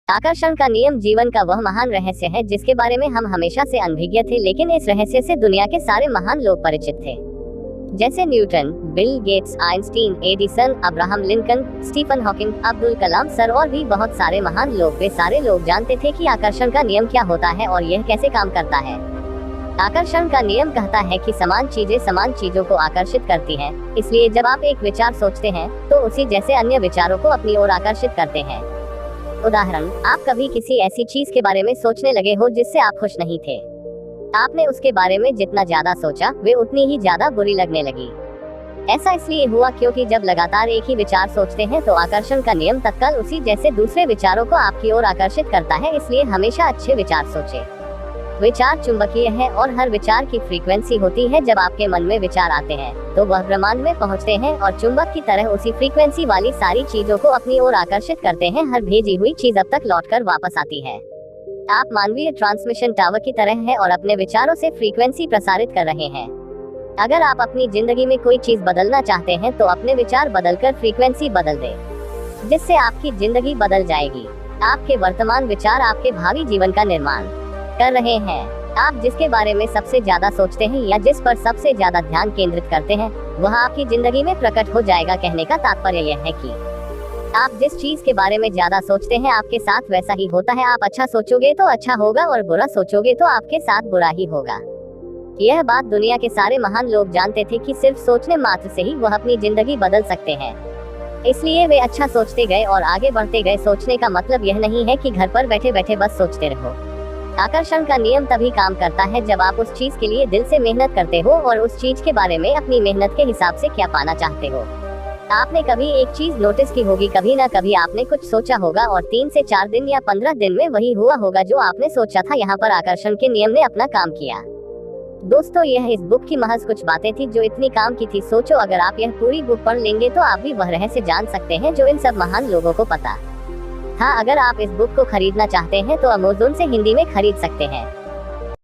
आकर्षण का नियम जीवन का वह महान रहस्य है जिसके बारे में हम हमेशा से अनभिज्ञ थे, लेकिन इस रहस्य से दुनिया के सारे महान लोग परिचित थे। जैसे Newton, Bill Gates, Einstein, Edison, Abraham Lincoln, Stephen Hawking, Abdul Kalam sir और भी बहुत सारे महान लोग। वे सारे लोग जानते थे कि आकर्षण का नियम क्या होता है और यह कैसे काम करता है। आकर्षण का नियम कहता है कि समान चीजें समान चीजों को आकर्षित करती हैं। इसलिए जब आप एक विचार सोचते हैं तो उसी जैसे अन्य विचारों को अपनी ओर आकर्षित करते हैं। उदाहरण, आप कभी किसी ऐसी चीज के बारे में सोचने लगे हो जिससे आप खुश नहीं थे। आपने उसके बारे में जितना ज्यादा सोचा वे उतनी ही ज्यादा बुरी लगने लगी। ऐसा इसलिए हुआ क्योंकि जब लगातार एक ही विचार सोचते हैं तो आकर्षण का नियम तत्काल उसी जैसे दूसरे विचारों को आपकी ओर आकर्षित करता है। इसलिए हमेशा अच्छे विचार सोचें। विचार चुंबकीय है और हर विचार की फ्रीक्वेंसी होती है। जब आपके मन में विचार आते हैं तो वह ब्रह्मांड में पहुंचते हैं और चुंबक की तरह उसी फ्रीक्वेंसी वाली सारी चीजों को अपनी ओर आकर्षित करते हैं। हर भेजी हुई चीज अब तक लौटकर वापस आती है। आप मानवीय ट्रांसमिशन टावर की तरह हैं और अपने विचारों से फ्रीक्वेंसी प्रसारित कर रहे हैं। अगर आप अपनी जिंदगी में कोई चीज बदलना चाहते हैं तो अपने विचार बदलकर फ्रीक्वेंसी बदल दें, जिससे आपकी जिंदगी बदल जाएगी। आपके वर्तमान विचार आपके भावी जीवन का निर्माण कर रहे हैं। आप जिसके बारे में सबसे ज्यादा सोचते हैं या जिस पर सबसे ज्यादा ध्यान केंद्रित करते हैं वह आपकी जिंदगी में प्रकट हो जाएगा। कहने का तात्पर्य यह है कि आप जिस चीज के बारे में ज्यादा सोचते हैं आपके साथ वैसा ही होता है। आप अच्छा सोचोगे तो अच्छा होगा और बुरा सोचोगे तो आपके साथ बुरा ही होगा। यह बात दुनिया के सारे महान लोग जानते थे कि सिर्फ सोचने मात्र से ही वह अपनी जिंदगी बदल सकते हैं। इसलिए वे अच्छा सोचते गए और आगे बढ़ते गए। सोचने का मतलब यह नहीं है कि घर पर बैठे बैठे बस सोचते रहो। आकर्षण का नियम तभी काम करता है जब आप उस चीज के लिए दिल से मेहनत करते हो और उस चीज के बारे में अपनी मेहनत के हिसाब से क्या पाना चाहते हो। आपने कभी एक चीज नोटिस की होगी, कभी ना कभी आपने कुछ सोचा होगा और 3 से 4 दिन या 15 दिन में वही हुआ होगा जो आपने सोचा था। यहाँ पर आकर्षण के नियम ने अपना काम किया। दोस्तों, यह इस बुक की महज कुछ बातें थी जो इतनी काम की थी। सोचो, अगर आप यह पूरी बुक पढ़ लेंगे तो आप भी वह रहस्य जान सकते हैं जो इन सब महान लोगों को पता। हाँ, अगर आप इस बुक को खरीदना चाहते हैं तो अमेज़न से हिंदी में खरीद सकते हैं।